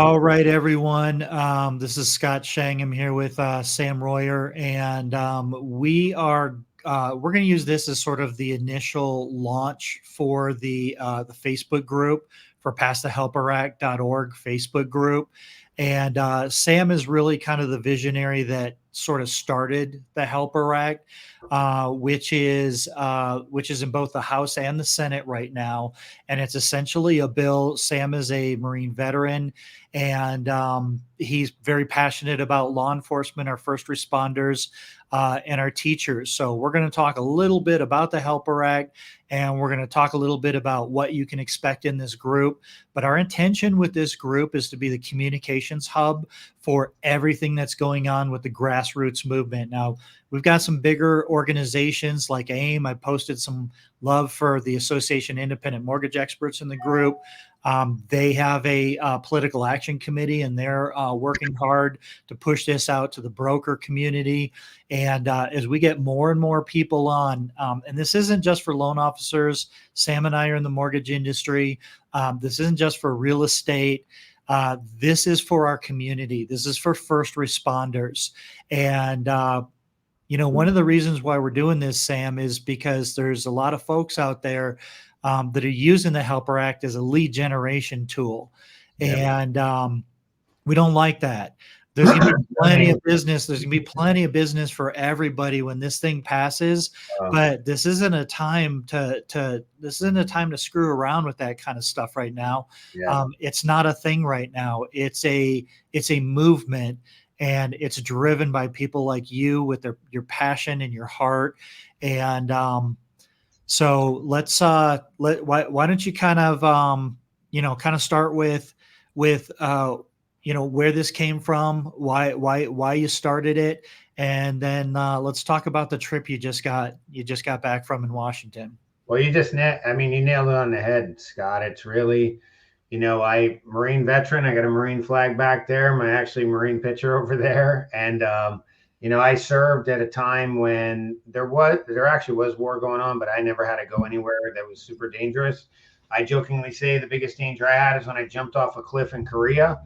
All right, everyone. This is Scott Shang. I'm here with Sam Royer, and we're going to use this as sort of the initial launch for the Facebook group for PassTheHelperAct.org Facebook group. And Sam is really kind of the visionary that sort of started the Helper Act, which is in both the House and the Senate right now, and it's essentially a bill. Sam is a Marine veteran, and he's very passionate about law enforcement, our first responders, and our teachers. So we're going to talk a little bit about the Helper Act, and we're going to talk a little bit about what you can expect in this group. But our intention with this group is to be the communications hub for everything that's going on with the grassroots movement. Now, we've got some bigger organizations like AIM. I posted some love for the Association of Independent Mortgage Experts in the group. They have a political action committee, and they're working hard to push this out to the broker community. And as we get more and more people on, and this isn't just for loan officers, Sam and I are in the mortgage industry. This isn't just for real estate. This is for our community. This is for first responders. And one of the reasons why we're doing this, Sam, is because there's a lot of folks out there that are using the Helper Act as a lead generation tool. Yep. And we don't like that. There's going to be plenty of business. There's going to be plenty of business for everybody when this thing passes. But this isn't a time to screw around with that kind of stuff right now. Yeah. It's not a thing right now. It's a movement, and it's driven by people like you with your passion and your heart. And so let's why don't you kind of start with where this came from, why you started it, and then let's talk about the trip you just got back from in Washington. Well, you nailed it on the head, Scott. It's really, I Marine veteran. I got a Marine flag back there. My actually Marine picture over there, and I served at a time when there actually was war going on, but I never had to go anywhere that was super dangerous. I jokingly say the biggest danger I had is when I jumped off a cliff in Korea.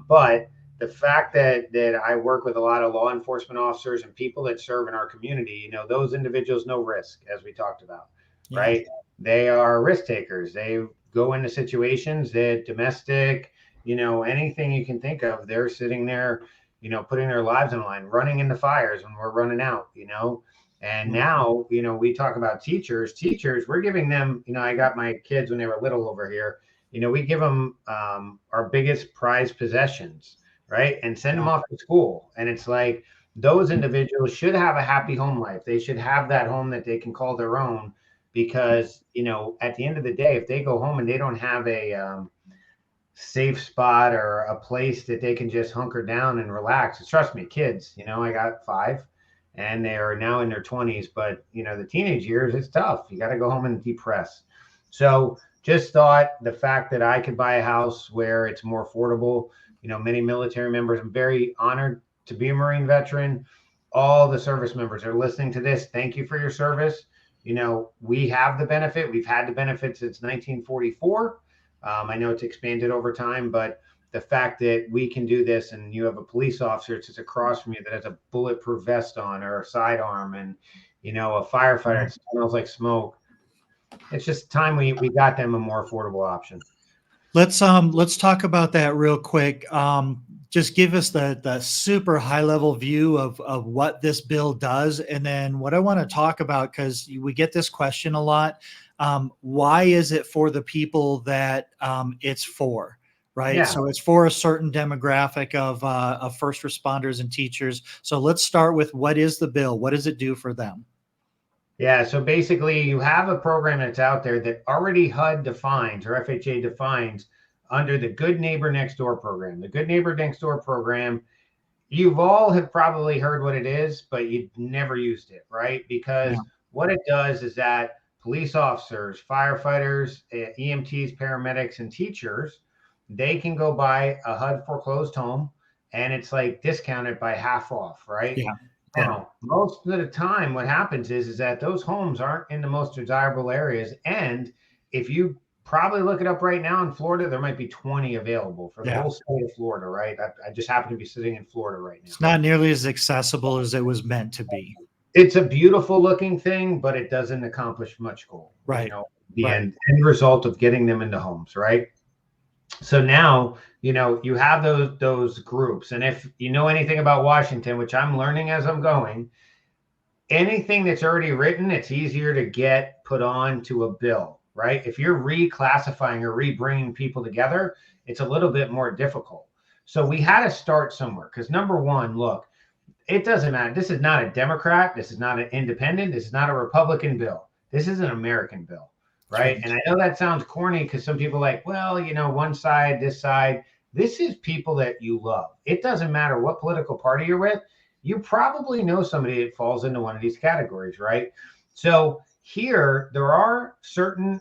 But the fact that I work with a lot of law enforcement officers and people that serve in our community, those individuals know risk, as we talked about, yeah. Right? They are risk takers. They go into situations that domestic, anything you can think of, they're sitting there, putting their lives on the line, running into fires when we're running out, and now, we talk about teachers, we're giving them, I got my kids when they were little over here, we give them our biggest prized possessions, right? And send them off to school. And it's like, those individuals should have a happy home life. They should have that home that they can call their own, because, at the end of the day, if they go home and they don't have a safe spot or a place that they can just hunker down and relax. Trust me, kids, I got 5 and they are now in their 20s, but the teenage years, it's tough. You got to go home and depress. So just thought the fact that I could buy a house where it's more affordable, many military members, I'm very honored to be a Marine veteran. All the service members are listening to this. Thank you for your service. We have the benefit. We've had the benefit since 1944. I know it's expanded over time, but the fact that we can do this, and you have a police officer that's across from you that has a bulletproof vest on or a sidearm, and a firefighter that smells like smoke. It's just time we got them a more affordable option. Let's talk about that real quick. Just give us the super high level view of what this bill does, and then what I want to talk about, because we get this question a lot. Why is it for the people that it's for, right? Yeah. So it's for a certain demographic of first responders and teachers. So let's start with, what is the bill? What does it do for them? Yeah, so basically you have a program that's out there that already HUD defines, or FHA defines, under the Good Neighbor Next Door program. The Good Neighbor Next Door program, you've all have probably heard what it is, but you've never used it, right? Because what it does is that police officers, firefighters, EMTs, paramedics, and teachers, they can go buy a HUD foreclosed home, and it's like discounted by half off, right? Yeah. Now, most of the time, what happens is that those homes aren't in the most desirable areas. And if you probably look it up right now in Florida. There might be 20 available for the Yeah. whole state of Florida, right? I just happen to be sitting in Florida right now. It's not nearly as accessible as it was meant to be. It's a beautiful looking thing, but it doesn't accomplish much goal. Right. The Right. end result of getting them into homes, right? So now, you have those groups. And if you know anything about Washington, which I'm learning as I'm going, anything that's already written, it's easier to get put on to a bill, right? If you're reclassifying or rebringing people together, it's a little bit more difficult. So we had to start somewhere because number one, look, it doesn't matter. This is not a Democrat. This is not an independent. This is not a Republican bill. This is an American bill, right? Right. And I know that sounds corny because some people are like, well, one side, this side. This is people that you love. It doesn't matter what political party you're with. You probably know somebody that falls into one of these categories, right? So here, there are certain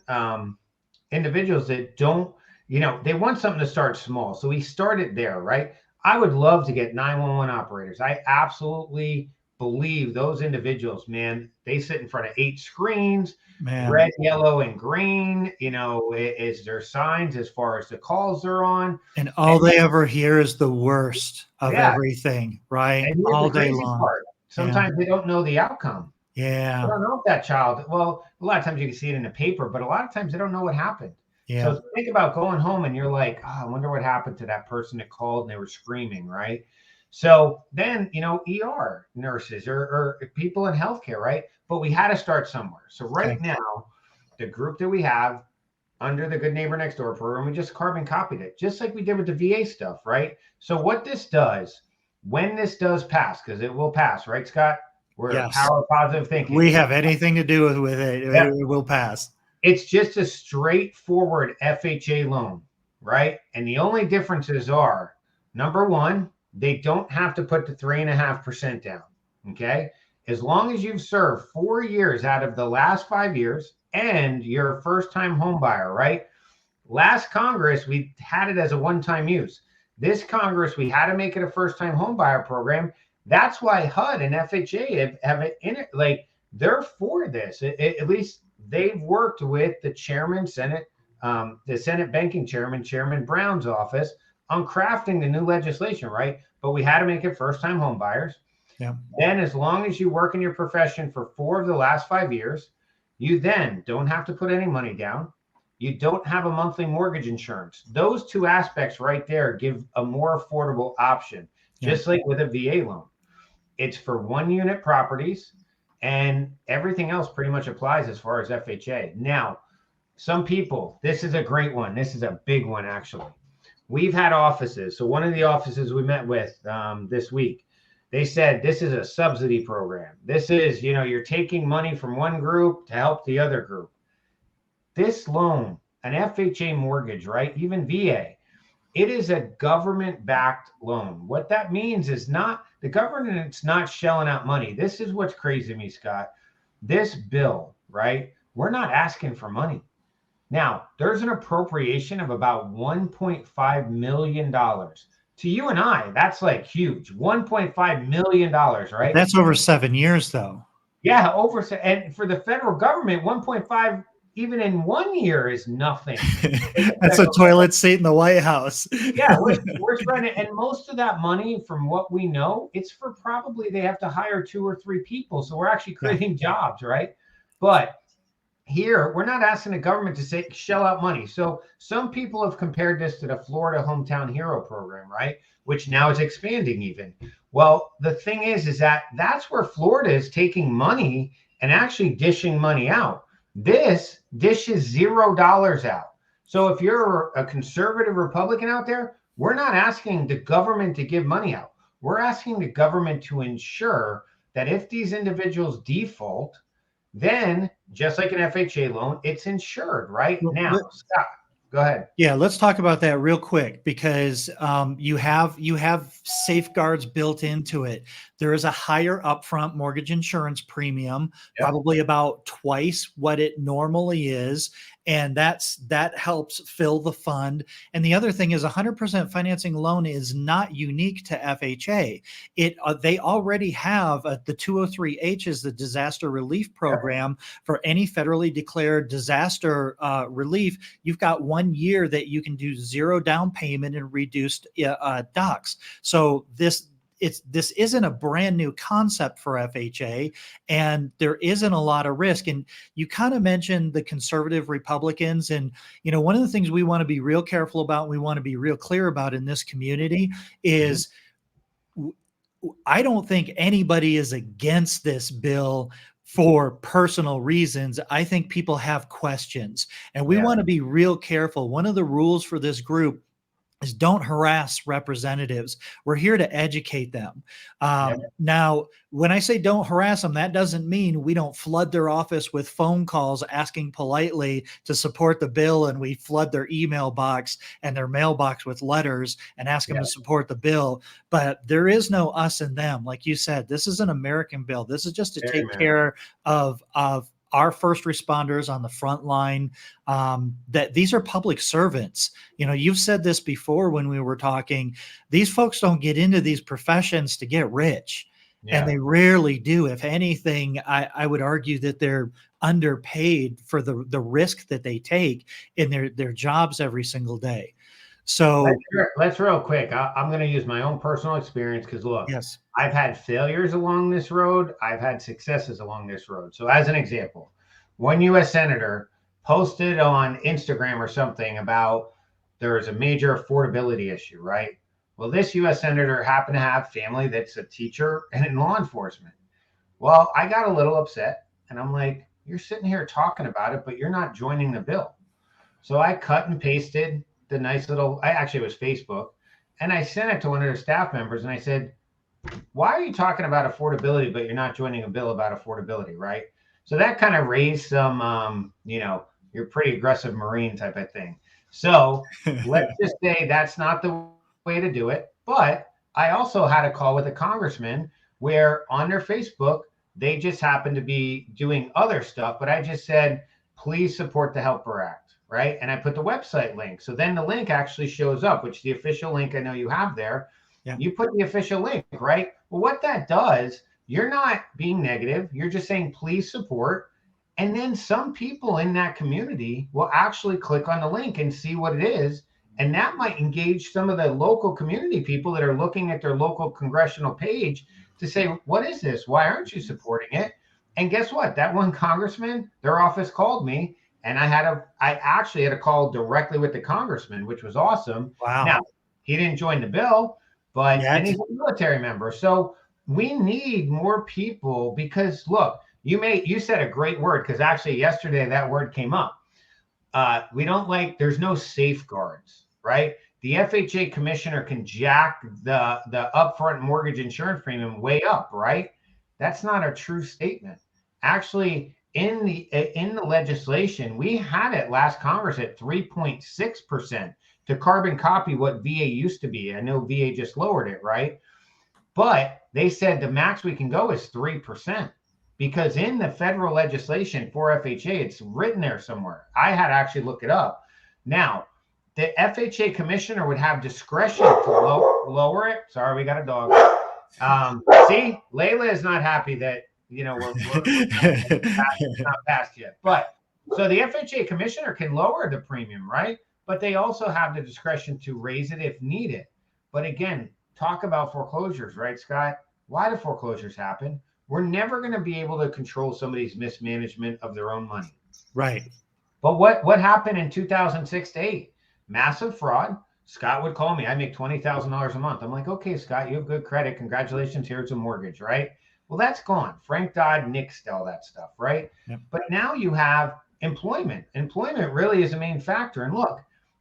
individuals that don't, they want something to start small. So we started there, right? I would love to get 911 operators. I absolutely believe those individuals, man, they sit in front of 8 screens, Man. red, yellow, and green. Is there signs as far as the calls they're on? And all they ever hear is the worst of Yeah. everything, right? And here's All the day crazy long. part. Sometimes they don't know the outcome. I Yeah. don't know if that child, well, a lot of times you can see it in the paper, but a lot of times they don't know what happened. Yeah. So think about going home and you're like, oh, I wonder what happened to that person that called and they were screaming, right? So then, ER nurses or people in healthcare, right? But we had to start somewhere. So right now, the group that we have under the Good Neighbor Next Door program, we just carbon copied it, just like we did with the VA stuff, right? So what this does, when this does pass, because it will pass, right, Scott? We're Yes. power of positive thinking. We have anything to do with it, Yeah. it will pass. It's just a straightforward FHA loan, right? And the only differences are, number one, they don't have to put the 3.5% down, okay? As long as you've served 4 years out of the last 5 years and you're a first-time home buyer, right? Last Congress, we had it as a one-time use. This Congress, we had to make it a first-time home buyer program. That's why HUD and FHA have it in it. Like, they're for this. At least they've worked with the chairman, the Senate banking chairman, Chairman Brown's office on crafting the new legislation, right? But we had to make it first-time home buyers. Yeah. Then as long as you work in your profession for 4 of the last 5 years, you then don't have to put any money down. You don't have a monthly mortgage insurance. Those 2 aspects right there give a more affordable option, just like with a VA loan. It's for 1-unit properties, and everything else pretty much applies as far as FHA. Now, some people, this is a great one. This is a big one, actually. We've had offices. So one of the offices we met with this week, they said this is a subsidy program. This is, you're taking money from one group to help the other group. This loan, an FHA mortgage, right? Even VA, it is a government-backed loan. What that means is not the government's not shelling out money. This is what's crazy to me, Scott. This bill, right? We're not asking for money. Now, there's an appropriation of about $1.5 million. To you and I, that's like huge. $1.5 million, right? That's over 7 years, though. Yeah, and for the federal government, 1.5 even in 1 year is nothing. That's a toilet seat in the White House. Yeah, we're spending, and most of that money, from what we know, it's for probably they have to hire 2 or 3 people. So we're actually creating jobs, right? But here, we're not asking the government to shell out money. So some people have compared this to the Florida Hometown Hero program, right? Which now is expanding even. Well, the thing is that that's where Florida is taking money and actually dishing money out. This dishes $0 out. So if you're a conservative Republican out there, we're not asking the government to give money out. We're asking the government to ensure that if these individuals default, then just like an FHA loan, it's insured, right? Now, Scott, go ahead. Yeah, let's talk about that real quick because you have safeguards built into it. There is a higher upfront mortgage insurance premium, probably about twice what it normally is. and that helps fill the fund. And the other thing is 100% financing loan is not unique to FHA. They already have the 203H is the disaster relief program for any federally declared disaster relief. You've got 1 year that you can do zero down payment and reduced docs. So this isn't a brand new concept for FHA, and there isn't a lot of risk. And you kind of mentioned the conservative Republicans, and one of the things we want to be real careful about, we want to be real clear about in this community is I don't think anybody is against this bill for personal reasons. I think people have questions, and we want to be real careful. One of the rules for this group is don't harass representatives. We're here to educate them. Now, when I say don't harass them, that doesn't mean we don't flood their office with phone calls asking politely to support the bill, and we flood their email box and their mailbox with letters and ask them to support the bill. But there is no us and them. Like you said, this is an American bill. This is just to take care of our first responders on the front line, that these are public servants. You've said this before when we were talking, these folks don't get into these professions to get rich, and they rarely do. If anything, I would argue that they're underpaid for the risk that they take in their jobs every single day. So let's real quick. I'm going to use my own personal experience because look, I've had failures along this road. I've had successes along this road. So as an example, one U.S. senator posted on Instagram or something about there is a major affordability issue, right? Well, this U.S. senator happened to have family that's a teacher and in law enforcement. Well, I got a little upset, and I'm like, you're sitting here talking about it, but you're not joining the bill. So I cut and pasted the nice little, it was Facebook, and I sent it to one of their staff members, and I said, why are you talking about affordability, but you're not joining a bill about affordability, right? So that kind of raised some, you're pretty aggressive Marine type of thing. So let's just say that's not the way to do it. But I also had a call with a congressman where on their Facebook, they just happened to be doing other stuff, but I just said, please support the HELPER Act. Right. And I put the website link. So then the link actually shows up, which the official link I know you have there. You put the official link, right? Well, what that does, you're not being negative. You're just saying, please support. And then some people in that community will actually click on the link and see what it is. And that might engage some of the local community people that are looking at their local congressional page to say, what is this? Why aren't you supporting it? And guess what? That one congressman, their office called me. And I actually had a call directly with the congressman, which was awesome. Wow. Now, he didn't join the bill, and he's a military member. So we need more people because look, you said a great word because actually yesterday that word came up. There's no safeguards, right? The FHA commissioner can jack the upfront mortgage insurance premium way up, right? That's not a true statement. Actually, in the legislation, we had it last Congress at 3.6% to carbon copy what VA used to be. I know VA just lowered it, right? But they said the max we can go is 3% because in the federal legislation for FHA, it's written there somewhere. I had to actually look it up. Now, the FHA commissioner would have discretion to lower it. Sorry, we got a dog. See, Layla is not happy that we're not passed yet. But so the FHA commissioner can lower the premium, right? But they also have the discretion to raise it if needed. But again, talk about foreclosures, right, Scott? Why do foreclosures happen? We're never going to be able to control somebody's mismanagement of their own money. Right. But what happened in 2006 to 8? Massive fraud. Scott would call me. I make $20,000 a month. I'm like, okay, Scott, you have good credit. Congratulations. Here's a mortgage, right? Well, that's gone. Frank Dodd nixed all that stuff, right? Yep. But now you have employment. Employment really is a main factor. And look,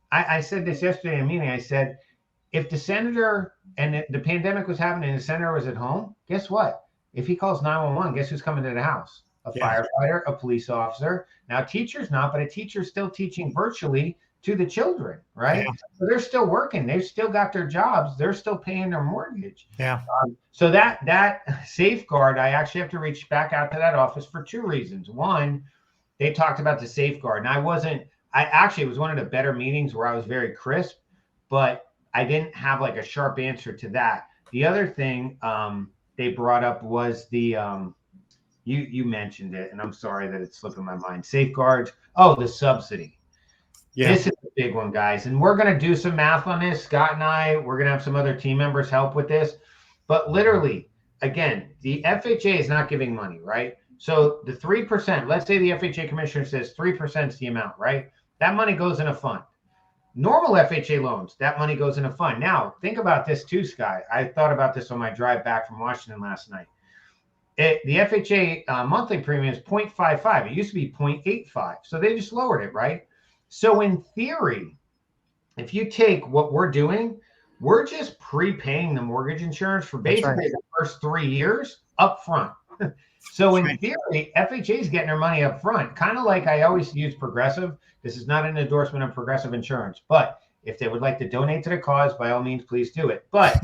I said this yesterday in a meeting. I said, if the senator and the pandemic was happening and the senator was at home, guess what? If he calls 911, guess who's coming to the house? A firefighter, a police officer. Now, teachers not, but a teacher's still teaching virtually to the children, right? Yeah. So they're still working. They've still got their jobs. They're still paying their mortgage. Yeah. So that safeguard, I actually have to reach back out to that office for two reasons. One, they talked about the safeguard, and I wasn't it was one of the better meetings where I was very crisp, but I didn't have like a sharp answer to that. The other thing they brought up was the you mentioned it, and I'm sorry that it's slipping my mind. Safeguards. Oh, the subsidy. Yeah, This is a big one, guys, and we're going to do some math on this. Scott and I, we're going to have some other team members help with this. But literally, again, the FHA is not giving money, right? So the 3%, let's say the FHA commissioner says 3% is the amount, right? That money goes in a fund. Normal FHA loans, that money goes in a fund. Now, think about this too, Scott. I thought about this on my drive back from Washington last night. The FHA monthly premium is 0.55. It used to be 0.85. So they just lowered it, right? So in theory, if you take what we're doing, we're just prepaying the mortgage insurance for that's right. basically the first 3 years up front. So That's in right. theory, FHA is getting their money up front, kind of like I always use Progressive. This is not an endorsement of Progressive Insurance, but if they would like to donate to the cause, by all means, please do it. But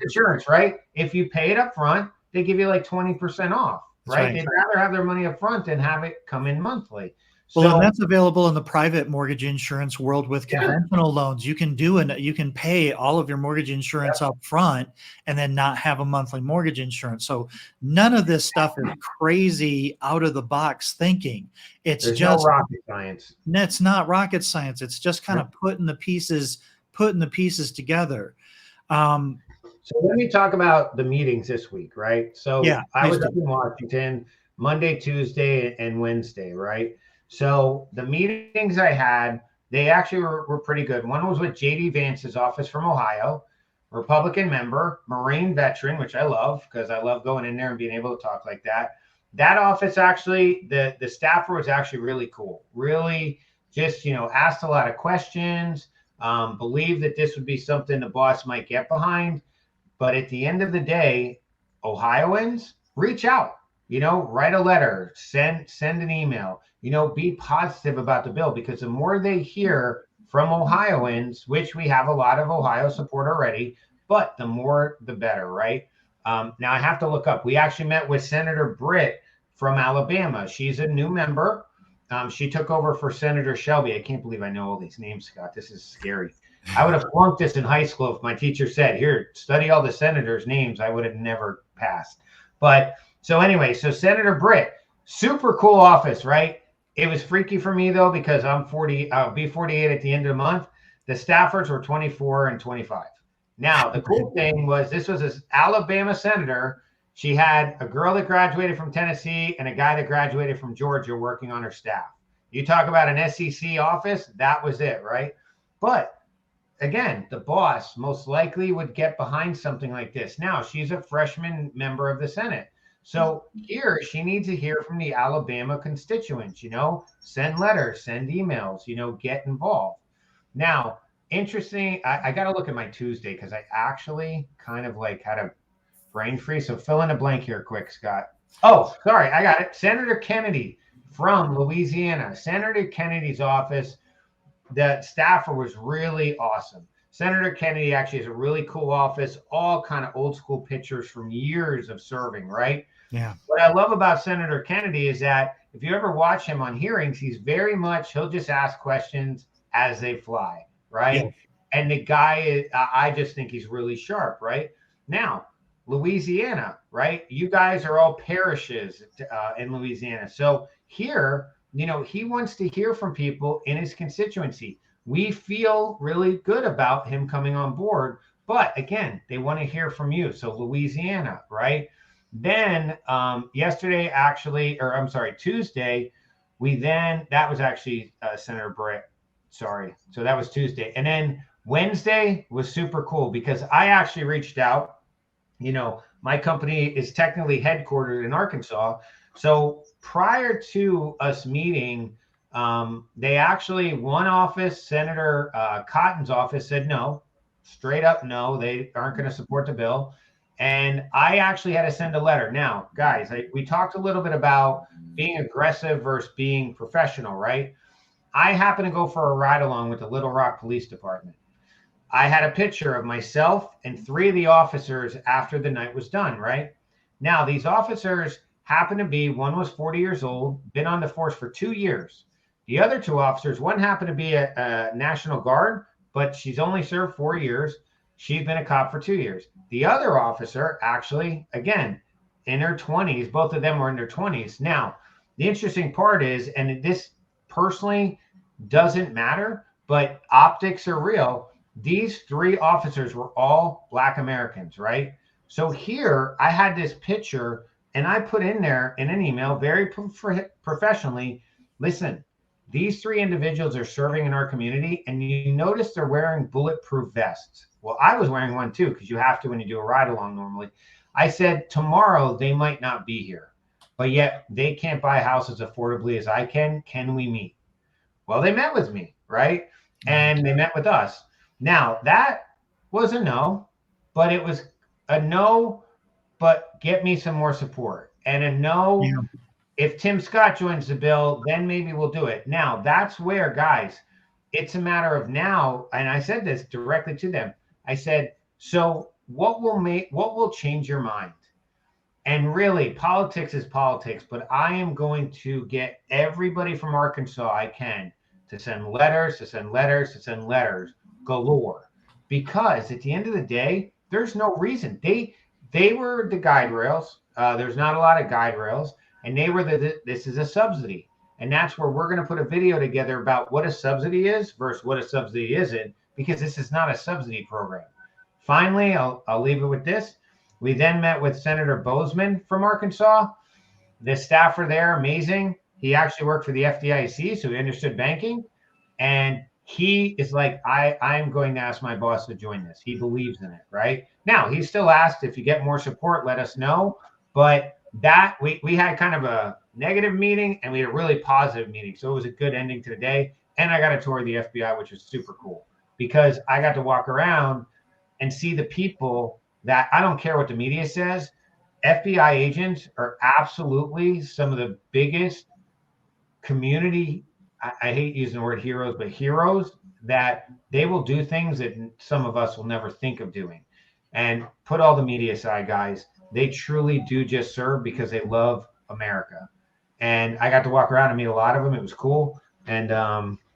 insurance, right? If you pay it up front, they give you like 20% off, That's right? right. They'd rather have their money up front than have it come in monthly. Well, and So that's available in the private mortgage insurance world with yeah, conventional loans. You can pay all of your mortgage insurance up front and then not have a monthly mortgage insurance. So none of this stuff is crazy out of the box thinking. It's there's no just rocket science. it's not rocket science. It's just kind of putting the pieces together. Um, So let me talk about the meetings this week, right? yeah, So I please was do. up in Washington Monday, Tuesday, and Wednesday, right? So the meetings I had, they actually were pretty good. One was with JD Vance's office from Ohio, Republican member, Marine veteran, which I love because I love going in there and being able to talk like that. That office actually, the staffer was actually really cool. Really just, asked a lot of questions, believed that this would be something the boss might get behind. But at the end of the day, Ohioans, reach out, write a letter, send an email, be positive about the bill, because the more they hear from Ohioans, which we have a lot of Ohio support already, but the more the better, right? Now I have to look up. We actually met with Senator Britt from Alabama. She's a new member. She took over for Senator Shelby. I can't believe I know all these names, Scott. This is scary. I would have flunked this in high school if my teacher said, "Here, study all the senators' names." I would have never passed. But so anyway, so Senator Britt, super cool office, right? It was freaky for me though, because I'm 40, I'll be 48 at the end of the month. The staffers were 24 and 25. Now, the cool thing was this was an Alabama senator. She had a girl that graduated from Tennessee and a guy that graduated from Georgia working on her staff. You talk about an SEC office, that was it, right? But again, the boss most likely would get behind something like this. Now, she's a freshman member of the Senate. So here she needs to hear from the Alabama constituents, send letters, send emails, get involved. Now, interesting, I got to look at my Tuesday because I actually kind of like had a brain freeze. So fill in a blank here quick, Scott. Oh, sorry, I got it. Senator Kennedy from Louisiana. Senator Kennedy's office, the staffer was really awesome. Senator Kennedy actually has a really cool office, all kind of old school pictures from years of serving, right? Yeah. What I love about Senator Kennedy is that if you ever watch him on hearings, he'll just ask questions as they fly, Yeah. right? And the guy, I just think he's really sharp, right? Now, Louisiana, right? You guys are all parishes in Louisiana. So here, he wants to hear from people in his constituency. We feel really good about him coming on board, but again, they want to hear from you. So Louisiana, right? Then yesterday, actually, or I'm sorry, Tuesday, that was actually Senator Britt. Sorry. So that was Tuesday. And then Wednesday was super cool because I actually reached out. My company is technically headquartered in Arkansas. So prior to us meeting, they actually, one office, Senator Cotton's office, said no, straight up no, they aren't going to support the bill. And I actually had to send a letter. Now, guys, we talked a little bit about being aggressive versus being professional, right? I happen to go for a ride along with the Little Rock Police Department. I had a picture of myself and three of the officers after the night was done, right? Now, these officers happen to be, one was 40 years old, been on the force for 2 years. The other two officers, one happened to be a National Guard, but she's only served 4 years. She's been a cop for 2 years. The other officer, actually, again, in her 20s, both of them were in their 20s. Now, the interesting part is, and this personally doesn't matter, but optics are real. These three officers were all Black Americans, right? So here I had this picture and I put in there in an email very professionally, listen, these three individuals are serving in our community, and you notice they're wearing bulletproof vests. Well, I was wearing one too, because you have to when you do a ride along normally. I said, tomorrow they might not be here, but yet they can't buy houses affordably as I can. Can we meet? Well, they met with me, right? And they met with us. Now, that was a no, but it was a no, but get me some more support. And a no, Yeah. if Tim Scott joins the bill, then maybe we'll do it. Now, that's where, guys, it's a matter of now, and I said this directly to them. I said, so what will change your mind? And really, politics is politics, but I am going to get everybody from Arkansas I can to send letters, to send letters, to send letters galore. Because at the end of the day, there's no reason. They were the guide rails. There's not a lot of guide rails, and they were this is a subsidy. And that's where we're going to put a video together about what a subsidy is versus what a subsidy isn't, because this is not a subsidy program. Finally, I'll leave it with this. We then met with Senator Bozeman from Arkansas. The staffer there, amazing. He actually worked for the FDIC, so he understood banking. And he is like, I'm going to ask my boss to join this. He believes in it, right? Now, he still asked, if you get more support, let us know. But that we had kind of a negative meeting and we had a really positive meeting. So it was a good ending to the day. And I got a tour of the FBI, which was super cool because I got to walk around and see the people that, I don't care what the media says, FBI agents are absolutely some of the biggest community, I hate using the word heroes, but heroes, that they will do things that some of us will never think of doing. And put all the media aside, guys, they truly do just serve because they love America. And I got to walk around and meet a lot of them. It was cool. And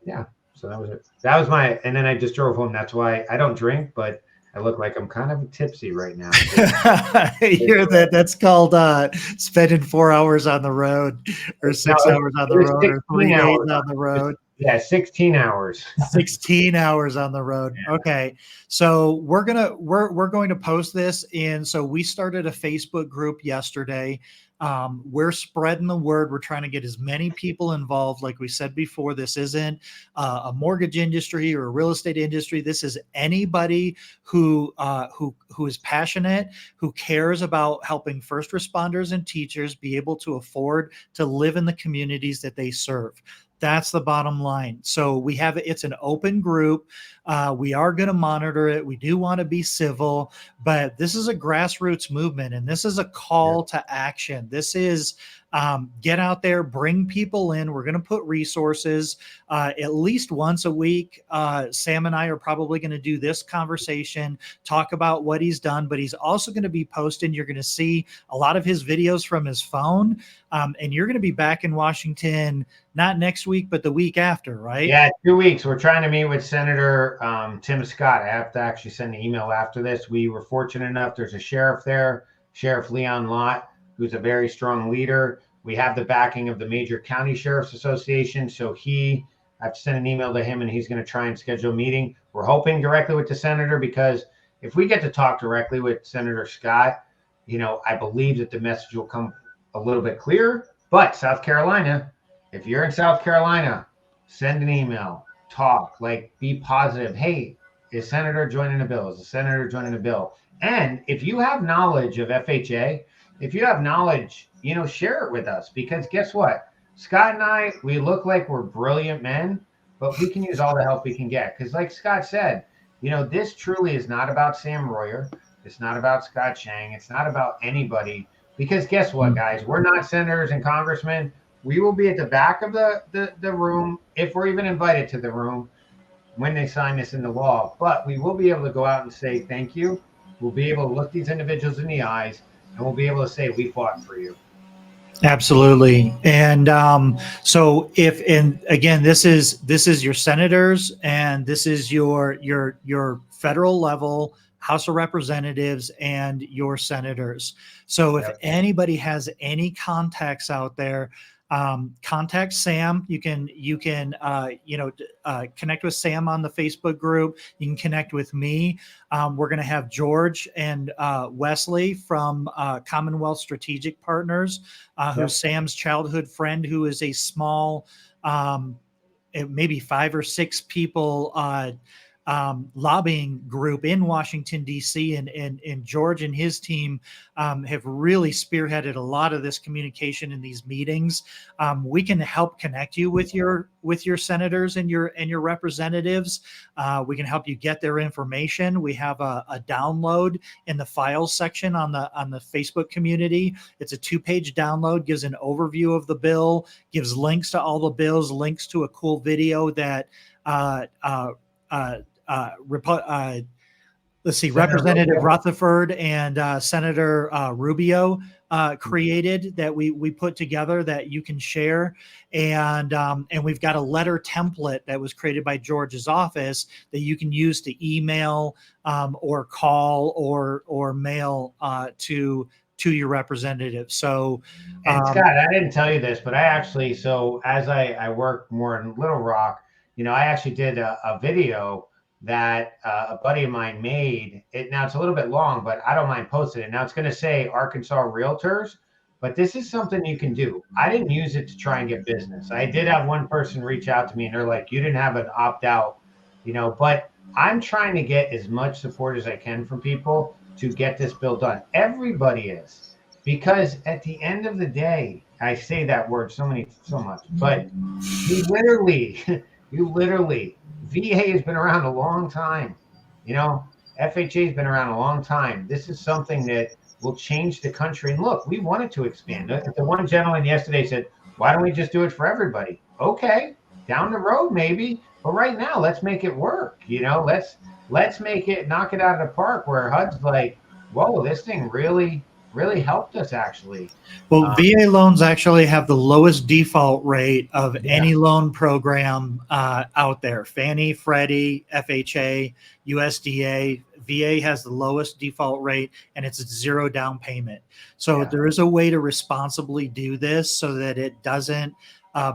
yeah, so that was it. That was and then I just drove home. That's why I don't drink, but I look like I'm kind of tipsy right now. You're that's called spending 4 hours on the road, or 6 hours on the road, or 3 days on the road. Yeah, 16 hours. 16 hours on the road. Yeah. Okay. So we're going to post this in. So we started a Facebook group yesterday. We're spreading the word. We're trying to get as many people involved. Like we said before, this isn't a mortgage industry or a real estate industry. This is anybody who is passionate, who cares about helping first responders and teachers be able to afford to live in the communities that they serve. That's the bottom line. So it's an open group. We are going to monitor it. We do want to be civil, but this is a grassroots movement and this is a call to action. This is get out there, bring people in. We're going to put resources at least once a week. Sam and I are probably going to do this conversation, talk about what he's done, but he's also going to be posting. You're going to see a lot of his videos from his phone, and you're going to be back in Washington, not next week, but the week after, right? Yeah, 2 weeks. We're trying to meet with Senator Tim Scott. I have to actually send an email after this. We were fortunate enough. There's a sheriff there, Sheriff Leon Lott, who's a very strong leader. We have the backing of the major county sheriffs association. So I have to send an email to him and he's going to try and schedule a meeting. We're hoping directly with the senator, because if we get to talk directly with Senator Scott, I believe that the message will come a little bit clearer. But South Carolina, if you're in South Carolina, send an email, talk, be positive. Hey, is Senator joining a bill? Is the senator joining a bill? And if you have knowledge of FHA, if you have knowledge, share it with us, because guess what? Scott and I, we look like we're brilliant men, but we can use all the help we can get. Because like Scott said, this truly is not about Sam Royer. It's not about Scott Chang. It's not about anybody. Because guess what, guys? We're not senators and congressmen. We will be at the back of the room, if we're even invited to the room, when they sign this into law. But we will be able to go out and say thank you. We'll be able to look these individuals in the eyes, and we'll be able to say we fought for you. Absolutely. And so if and again, this is your senators and this is your federal level House of Representatives and your senators. So if Yep. anybody has any contacts out there, contact Sam. You can connect with Sam on the Facebook group. You can connect with me. We're going to have George and Wesley from Commonwealth Strategic Partners, who's Yep. Sam's childhood friend, who is a small, um, maybe 5 or 6 people lobbying group in Washington D.C. And George and his team have really spearheaded a lot of this communication in these meetings. We can help connect you with your senators and your representatives. We can help you get their information. We have a download in the files section on the Facebook community. It's a 2-page download, gives an overview of the bill, gives links to all the bills, links to a cool video that uh, uh, uh, let's see, Senator Representative Rubio. Rutherford and Senator Rubio created, that we put together, that you can share, and we've got a letter template that was created by George's office that you can use to email or call or mail to your representative. So, And um, Scott, I didn't tell you this, but I actually, so as I work more in Little Rock, I actually did a video that a buddy of mine made. It now it's a little bit long, but I don't mind posting it. Now it's going to say Arkansas Realtors, but this is something you can do. I didn't use it to try and get business. I did have one person reach out to me and they're like, you didn't have an opt out, but I'm trying to get as much support as I can from people to get this bill done. Everybody is. Because at the end of the day, I say that word so much, but you literally, you literally, VA has been around a long time. FHA has been around a long time. This is something that will change the country. And look, we wanted to expand. The one gentleman yesterday said, "Why don't we just do it for everybody?" Okay, down the road maybe, but right now let's make it work. Let's make it knock it out of the park. Where HUD's like, "Whoa, this thing really helped us actually." well, Um, VA loans actually have the lowest default rate of yeah, any loan program out there. Fannie, Freddie, FHA, USDA. VA has the lowest default rate, and it's 0 down payment. So yeah. there is a way to responsibly do this so that it doesn't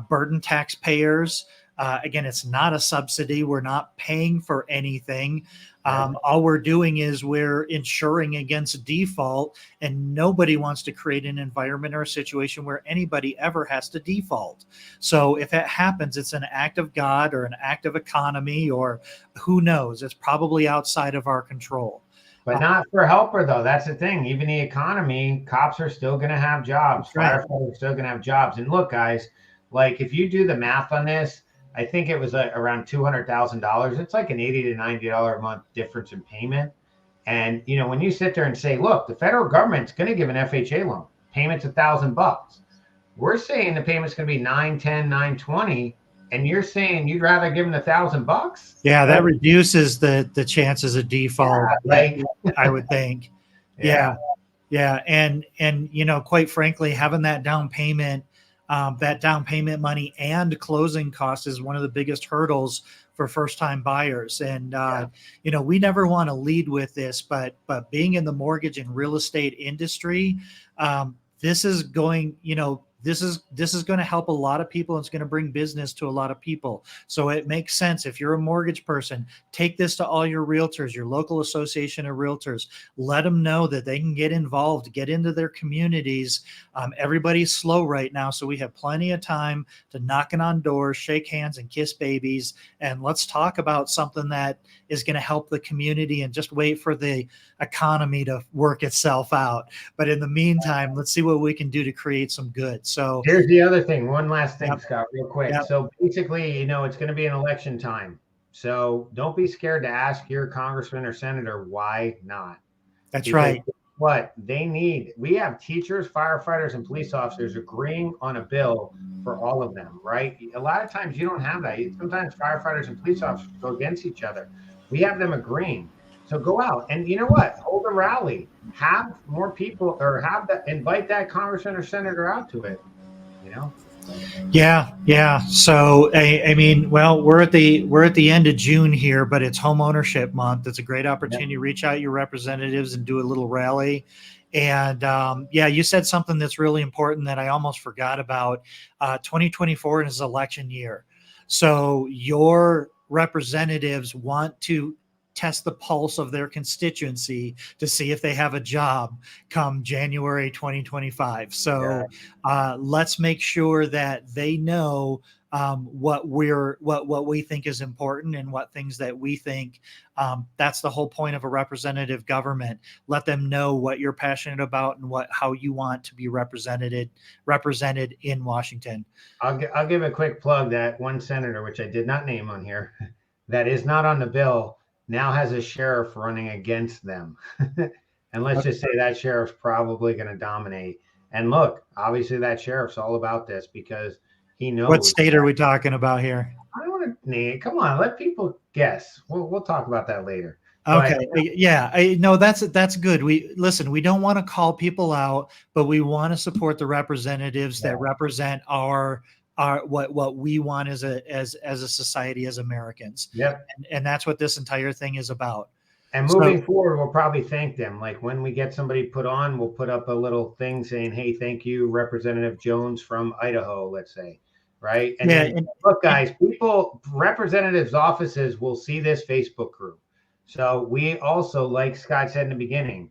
burden taxpayers. Again, it's not a subsidy. We're not paying for anything. Right. All we're doing is we're insuring against default, and nobody wants to create an environment or a situation where anybody ever has to default. So if it happens, it's an act of God or an act of economy, or who knows? It's probably outside of our control. But not for helper though. That's the thing. Even the economy, cops are still going to have jobs. That's right. Firefighters are still going to have jobs. And look, guys, like if you do the math on this, I think it was around $200,000. It's like an $80 to $90 a month difference in payment. And when you sit there and say, look, the federal government's going to give an FHA loan, payment's $1,000. We're saying the payment's going to be 910, 920, and you're saying you'd rather give them $1,000? Yeah, that Like, reduces the chances of default, like, I would think. yeah, Yeah. Yeah, and quite frankly, having that down payment money and closing costs is one of the biggest hurdles for first time buyers. And yeah. we never want to lead with this, but being in the mortgage and real estate industry, this is going, this is going to help a lot of people. And it's going to bring business to a lot of people. So it makes sense. If you're a mortgage person, take this to all your realtors, your local association of realtors. Let them know that they can get involved, get into their communities. Everybody's slow right now, so we have plenty of time to knocking on doors, shake hands, and kiss babies. And let's talk about something that is going to help the community, and just wait for the economy to work itself out. But in the meantime, let's see what we can do to create some good. So, Here's the other thing. One last thing, yep, Scott, real quick. yep, So basically, it's going to be an election time. So don't be scared to ask your congressman or senator why not. that's Because right. what they need, we have teachers, firefighters, and police officers agreeing on a bill for all of them, right? A lot of times you don't have that. Sometimes firefighters and police officers go against each other. We have them agreeing. So go out and you know what? Hold a rally. Have more people, or have that, invite that congressman or senator out to it. You know. So Yeah, yeah. So I mean, well, we're at the end of June here, but it's home ownership month. It's a great yeah, opportunity to reach out your representatives and do a little rally. And yeah, you said something that's really important that I almost forgot about. 2024 is election year, so your representatives want to test the pulse of their constituency to see if they have a job come January 2025. yeah. So let's make sure that they know what we think is important and what things that we think. That's the whole point of a representative government. Let them know what you're passionate about and what how you want to be represented in Washington. I'll give a quick plug that one senator, which I did not name on here, that is not on the bill, now has a sheriff running against them. And let's just say that sheriff's probably going to dominate. And look, obviously that sheriff's all about this because he What knows state are that. we talking about here? I don't want to name. Come on, let people guess. We'll talk about that later. Okay. But Yeah. No, that's good. We listen, we don't want to call people out, but we want to support the representatives that yeah, represent our what we want as a society, as Americans. yep. And that's what this entire thing is about. And So moving forward, we'll probably thank them. Like when we get somebody put on, we'll put up a little thing saying, "Hey, thank you, Representative Jones from Idaho," let's say, right? And yeah, then look, guys, people, representatives' offices will see this Facebook group. So we also, like Scott said in the beginning,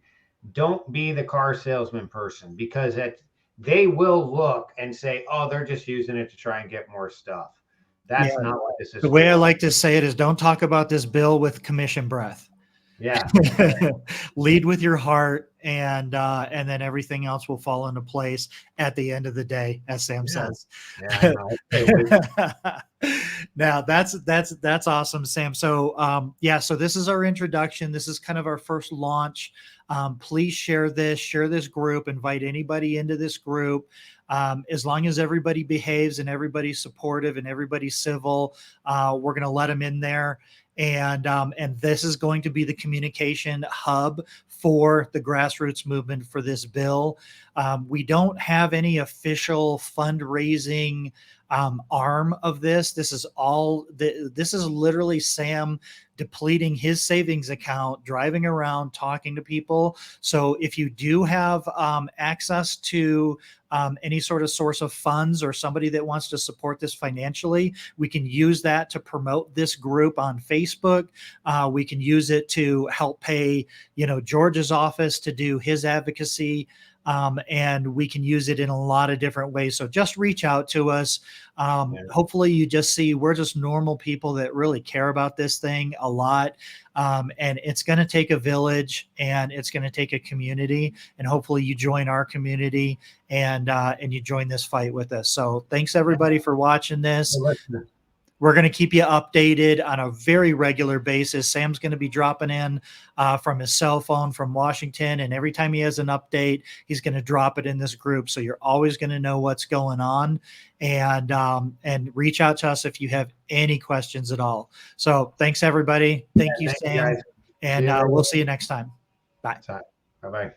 don't be the car salesman person because they will look and say, "Oh, they're just using it to try and get more stuff." yeah. That's not what this is The way I for. like to say it is don't talk about this bill with commission breath. Yeah, Lead with your heart, and then everything else will fall into place at the end of the day, as Sam yeah, says. yeah. I know. Okay, Now that's awesome, Sam. So yeah, so this is our introduction. This is kind of our first launch. Please share this group, invite anybody into this group. As long as everybody behaves and everybody's supportive and everybody's civil, we're going to let them in there. And this is going to be the communication hub for the grassroots movement for this bill. We don't have any official fundraising arm of this. This is literally Sam depleting his savings account, driving around, talking to people. So if you do have access to any sort of source of funds or somebody that wants to support this financially, we can use that to promote this group on Facebook. We can use it to help pay, George's office to do his advocacy. And we can use it in a lot of different ways. So just reach out to us. yeah. Hopefully, you just see we're just normal people that really care about this thing a lot. And it's going to take a village, and it's going to take a community. And hopefully, you join our community and you join this fight with us. So thanks everybody for watching this. Well, listen, We're going to keep you updated on a very regular basis. Sam's going to be dropping in from his cell phone from Washington, and every time he has an update, he's going to drop it in this group. So you're always going to know what's going on, and reach out to us if you have any questions at all. So thanks everybody. Thank you, thank you Sam, guys. See and you later. we'll see you next time. Bye. Bye bye.